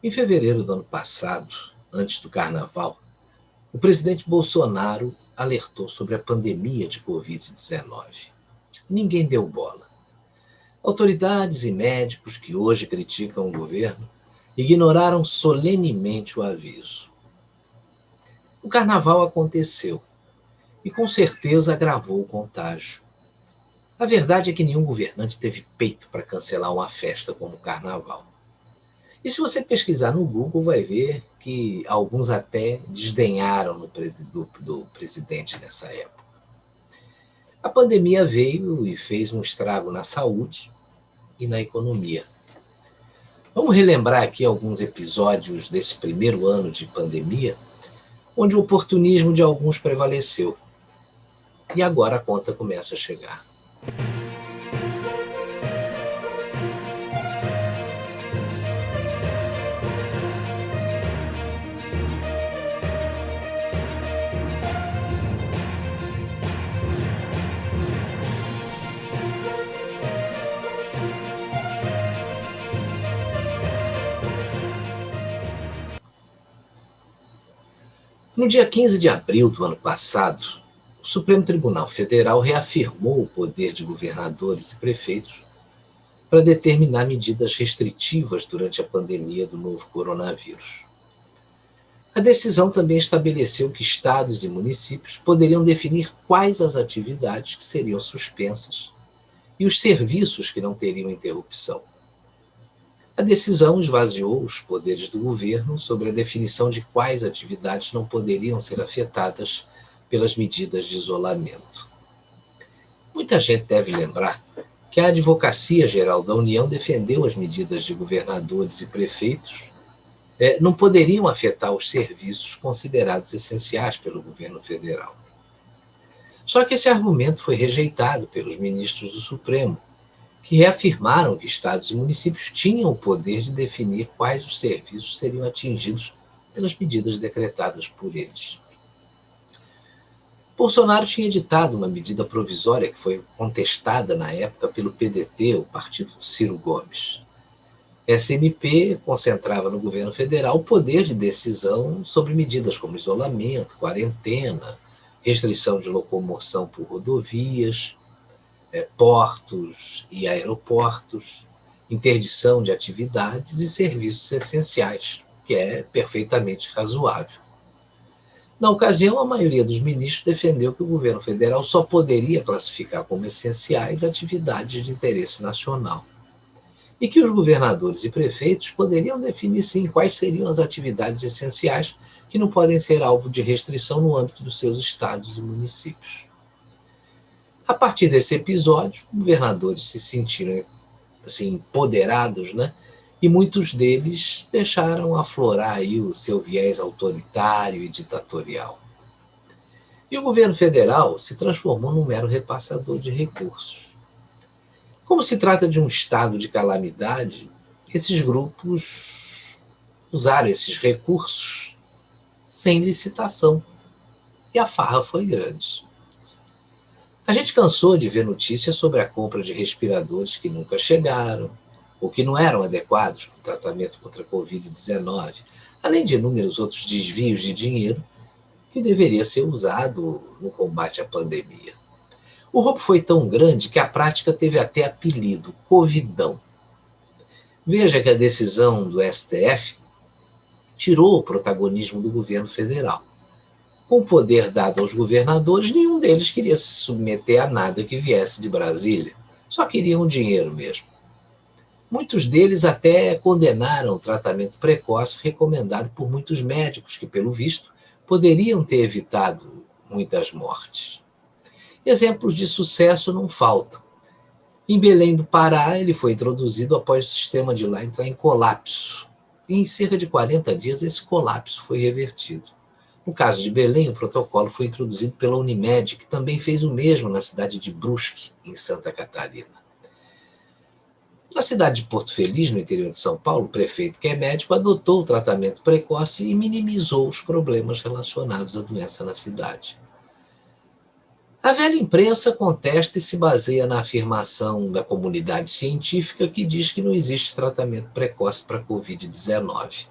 Em fevereiro do ano passado, antes do Carnaval, o presidente Bolsonaro alertou sobre a pandemia de Covid-19. Ninguém deu bola. Autoridades e médicos que hoje criticam o governo ignoraram solenemente o aviso. O Carnaval aconteceu e com certeza agravou o contágio. A verdade é que nenhum governante teve peito para cancelar uma festa como o Carnaval. E se você pesquisar no Google, vai ver que alguns até desdenharam do presidente nessa época. A pandemia veio e fez um estrago na saúde e na economia. Vamos relembrar aqui alguns episódios desse primeiro ano de pandemia, onde o oportunismo de alguns prevaleceu. E agora a conta começa a chegar. No dia 15 de abril do ano passado, o Supremo Tribunal Federal reafirmou o poder de governadores e prefeitos para determinar medidas restritivas durante a pandemia do novo coronavírus. A decisão também estabeleceu que estados e municípios poderiam definir quais as atividades que seriam suspensas e os serviços que não teriam interrupção. A decisão esvaziou os poderes do governo sobre a definição de quais atividades não poderiam ser afetadas pelas medidas de isolamento. Muita gente deve lembrar que a Advocacia Geral da União defendeu as medidas de governadores e prefeitos não poderiam afetar os serviços considerados essenciais pelo governo federal. Só que esse argumento foi rejeitado pelos ministros do Supremo, que reafirmaram que estados e municípios tinham o poder de definir quais os serviços seriam atingidos pelas medidas decretadas por eles. Bolsonaro tinha editado uma medida provisória que foi contestada na época pelo PDT, o partido do Ciro Gomes. Essa MP concentrava no governo federal o poder de decisão sobre medidas como isolamento, quarentena, restrição de locomoção por rodovias, portos e aeroportos, interdição de atividades e serviços essenciais, que é perfeitamente razoável. Na ocasião, a maioria dos ministros defendeu que o governo federal só poderia classificar como essenciais atividades de interesse nacional e que os governadores e prefeitos poderiam definir, sim, quais seriam as atividades essenciais que não podem ser alvo de restrição no âmbito dos seus estados e municípios. A partir desse episódio, governadores se sentiram assim, empoderados, né? E muitos deles deixaram aflorar aí o seu viés autoritário e ditatorial. E o governo federal se transformou num mero repassador de recursos. Como se trata de um estado de calamidade, esses grupos usaram esses recursos sem licitação. E a farra foi grande. A gente cansou de ver notícias sobre a compra de respiradores que nunca chegaram, ou que não eram adequados para o tratamento contra a Covid-19, além de inúmeros outros desvios de dinheiro que deveria ser usado no combate à pandemia. O roubo foi tão grande que a prática teve até apelido, Covidão. Veja que a decisão do STF tirou o protagonismo do governo federal. Com o poder dado aos governadores, nenhum deles queria se submeter a nada que viesse de Brasília. Só queriam o dinheiro mesmo. Muitos deles até condenaram o tratamento precoce recomendado por muitos médicos que, pelo visto, poderiam ter evitado muitas mortes. Exemplos de sucesso não faltam. Em Belém do Pará, ele foi introduzido após o sistema de lá entrar em colapso. E em cerca de 40 dias, esse colapso foi revertido. No caso de Belém, o protocolo foi introduzido pela Unimed, que também fez o mesmo na cidade de Brusque, em Santa Catarina. Na cidade de Porto Feliz, no interior de São Paulo, o prefeito, que é médico, adotou o tratamento precoce e minimizou os problemas relacionados à doença na cidade. A velha imprensa contesta e se baseia na afirmação da comunidade científica que diz que não existe tratamento precoce para a Covid-19.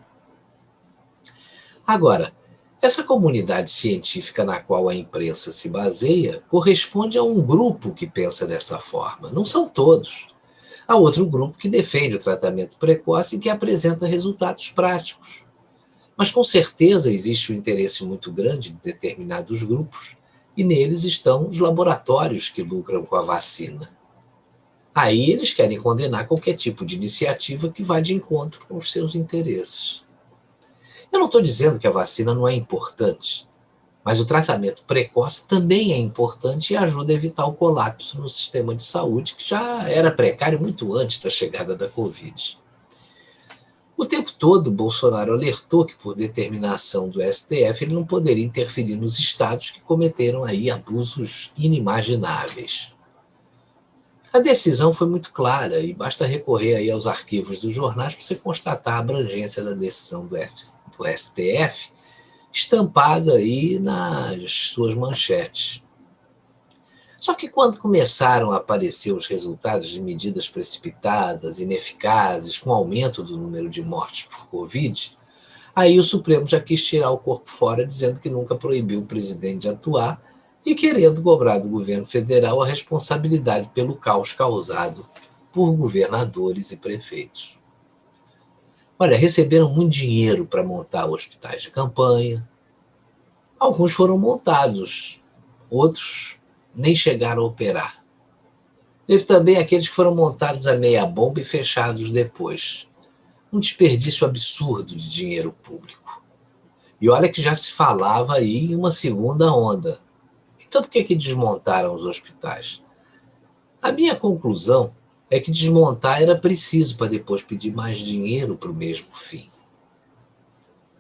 Agora, essa comunidade científica na qual a imprensa se baseia corresponde a um grupo que pensa dessa forma. Não são todos. Há outro grupo que defende o tratamento precoce e que apresenta resultados práticos. Mas com certeza existe um interesse muito grande de determinados grupos, e neles estão os laboratórios que lucram com a vacina. Aí eles querem condenar qualquer tipo de iniciativa que vá de encontro com os seus interesses. Eu não estou dizendo que a vacina não é importante, mas o tratamento precoce também é importante e ajuda a evitar o colapso no sistema de saúde, que já era precário muito antes da chegada da Covid. O tempo todo, Bolsonaro alertou que, por determinação do STF, ele não poderia interferir nos estados que cometeram aí abusos inimagináveis. A decisão foi muito clara e basta recorrer aí aos arquivos dos jornais para você constatar a abrangência da decisão do STF, estampada aí nas suas manchetes. Só que quando começaram a aparecer os resultados de medidas precipitadas, ineficazes, com aumento do número de mortes por Covid, aí o Supremo já quis tirar o corpo fora, dizendo que nunca proibiu o presidente de atuar e querendo cobrar do governo federal a responsabilidade pelo caos causado por governadores e prefeitos. Olha, receberam muito dinheiro para montar hospitais de campanha. Alguns foram montados, outros nem chegaram a operar. Teve também aqueles que foram montados a meia bomba e fechados depois. Um desperdício absurdo de dinheiro público. E olha que já se falava aí em uma segunda onda. Então por que desmontaram os hospitais? A minha conclusão é que desmontar era preciso para depois pedir mais dinheiro para o mesmo fim.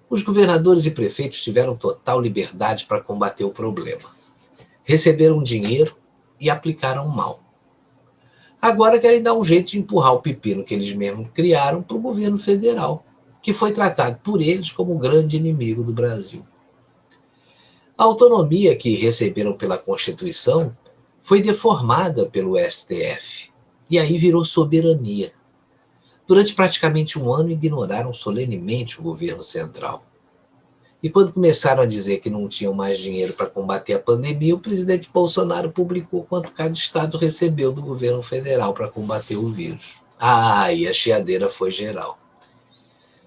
Os governadores e prefeitos tiveram total liberdade para combater o problema. Receberam dinheiro e aplicaram mal. Agora querem dar um jeito de empurrar o pepino que eles mesmos criaram para o governo federal, que foi tratado por eles como o grande inimigo do Brasil. A autonomia que receberam pela Constituição foi deformada pelo STF, e aí virou soberania. Durante praticamente um ano ignoraram solenemente o governo central. E quando começaram a dizer que não tinham mais dinheiro para combater a pandemia, o presidente Bolsonaro publicou quanto cada estado recebeu do governo federal para combater o vírus. E a chiadeira foi geral.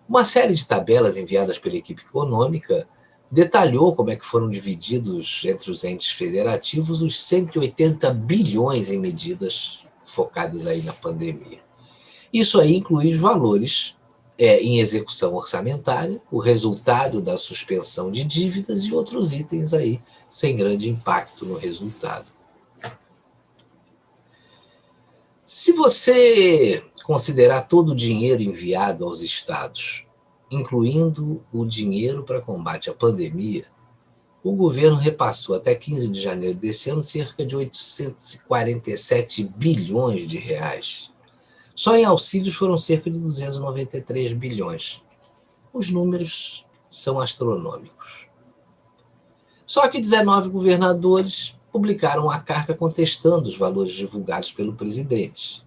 Uma série de tabelas enviadas pela equipe econômica detalhou como é que foram divididos entre os entes federativos os 180 bilhões em medidas focadas aí na pandemia. Isso aí inclui os valores em execução orçamentária, o resultado da suspensão de dívidas e outros itens aí sem grande impacto no resultado. Se você considerar todo o dinheiro enviado aos estados, incluindo o dinheiro para combate à pandemia, o governo repassou até 15 de janeiro desse ano cerca de 847 bilhões de reais. Só em auxílios foram cerca de 293 bilhões. Os números são astronômicos. Só que 19 governadores publicaram uma carta contestando os valores divulgados pelo presidente.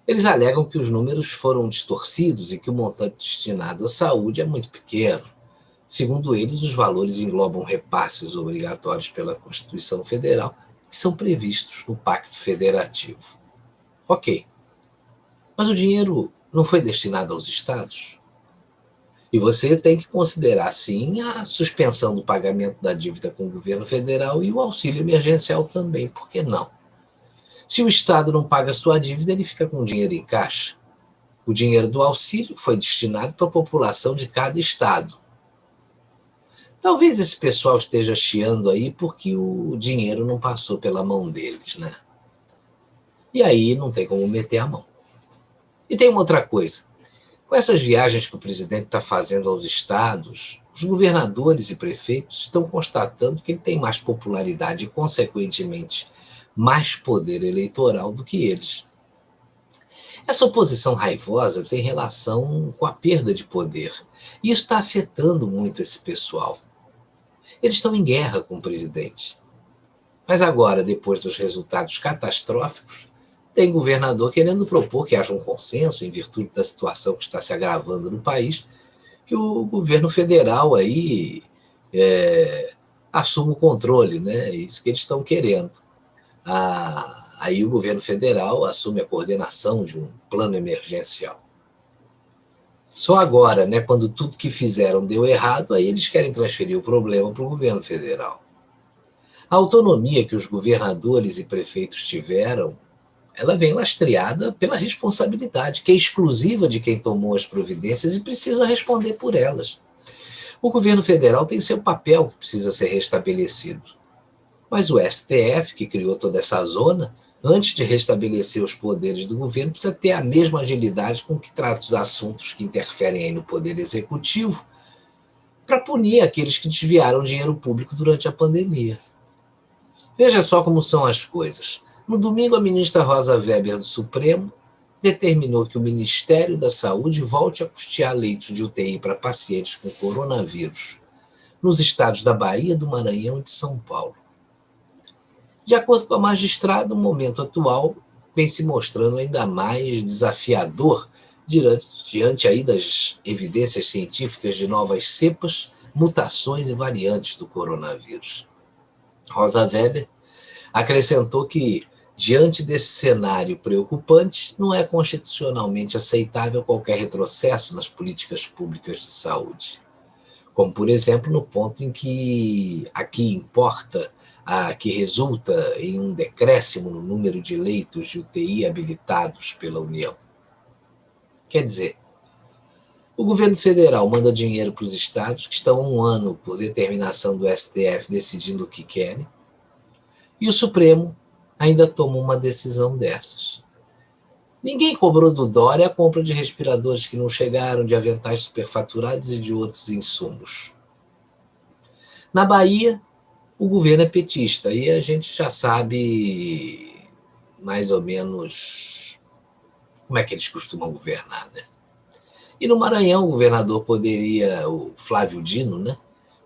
Eles alegam que os números foram distorcidos e que o montante destinado à saúde é muito pequeno. Segundo eles, os valores englobam repasses obrigatórios pela Constituição Federal, que são previstos no Pacto Federativo. Ok. Mas o dinheiro não foi destinado aos estados? E você tem que considerar, sim, a suspensão do pagamento da dívida com o governo federal e o auxílio emergencial também, por que não? Se o estado não paga sua dívida, ele fica com dinheiro em caixa. O dinheiro do auxílio foi destinado para a população de cada estado. Talvez esse pessoal esteja chiando aí porque o dinheiro não passou pela mão deles, né? E aí não tem como meter a mão. E tem uma outra coisa. Com essas viagens que o presidente está fazendo aos estados, os governadores e prefeitos estão constatando que ele tem mais popularidade e, consequentemente, mais poder eleitoral do que eles. Essa oposição raivosa tem relação com a perda de poder. E isso está afetando muito esse pessoal. Eles estão em guerra com o presidente. Mas agora, depois dos resultados catastróficos, tem governador querendo propor que haja um consenso, em virtude da situação que está se agravando no país, que o governo federal aí assuma o controle, né? É isso que eles estão querendo. Aí o governo federal assume a coordenação de um plano emergencial. Só agora, né, quando tudo que fizeram deu errado, aí eles querem transferir o problema para o governo federal. A autonomia que os governadores e prefeitos tiveram, ela vem lastreada pela responsabilidade, que é exclusiva de quem tomou as providências e precisa responder por elas. O governo federal tem seu papel que precisa ser restabelecido. Mas o STF, que criou toda essa zona, antes de restabelecer os poderes do governo, precisa ter a mesma agilidade com que trata os assuntos que interferem aí no poder executivo, para punir aqueles que desviaram dinheiro público durante a pandemia. Veja só como são as coisas. No domingo, a ministra Rosa Weber do Supremo determinou que o Ministério da Saúde volte a custear leitos de UTI para pacientes com coronavírus nos estados da Bahia, do Maranhão e de São Paulo. De acordo com a magistrada, o momento atual vem se mostrando ainda mais desafiador diante aí das evidências científicas de novas cepas, mutações e variantes do coronavírus. Rosa Weber acrescentou que, diante desse cenário preocupante, não é constitucionalmente aceitável qualquer retrocesso nas políticas públicas de saúde. Como, por exemplo, no ponto em que aqui importa, que resulta em um decréscimo no número de leitos de UTI habilitados pela União. Quer dizer, o governo federal manda dinheiro para os estados, que estão há um ano, por determinação do STF, decidindo o que querem, e o Supremo ainda toma uma decisão dessas. Ninguém cobrou do Dória a compra de respiradores que não chegaram, de aventais superfaturados e de outros insumos. Na Bahia, o governo é petista e a gente já sabe mais ou menos como é que eles costumam governar, né? E no Maranhão, o governador poderia, o Flávio Dino, né,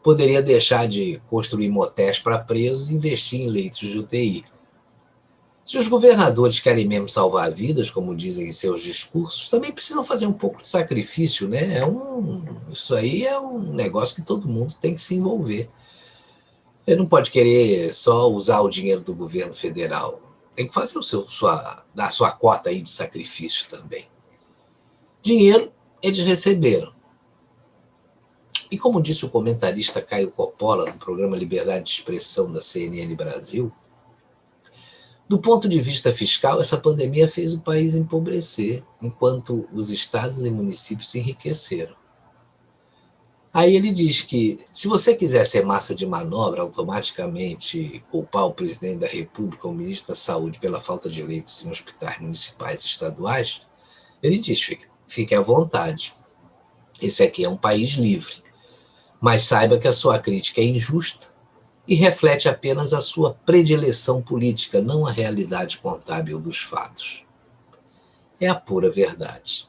poderia deixar de construir motéis para presos e investir em leitos de UTI. Se os governadores querem mesmo salvar vidas, como dizem em seus discursos, também precisam fazer um pouco de sacrifício, né? Isso aí é um negócio que todo mundo tem que se envolver. Ele não pode querer só usar o dinheiro do governo federal. Tem que fazer dar a sua cota aí de sacrifício também. Dinheiro eles receberam. E como disse o comentarista Caio Coppola no programa Liberdade de Expressão da CNN Brasil, do ponto de vista fiscal, essa pandemia fez o país empobrecer, enquanto os estados e municípios se enriqueceram. Aí ele diz que, se você quiser ser massa de manobra, automaticamente culpar o presidente da República ou o ministro da Saúde pela falta de leitos em hospitais municipais e estaduais, ele diz, fique à vontade. Esse aqui é um país livre, mas saiba que a sua crítica é injusta e reflete apenas a sua predileção política, não a realidade contábil dos fatos. É a pura verdade.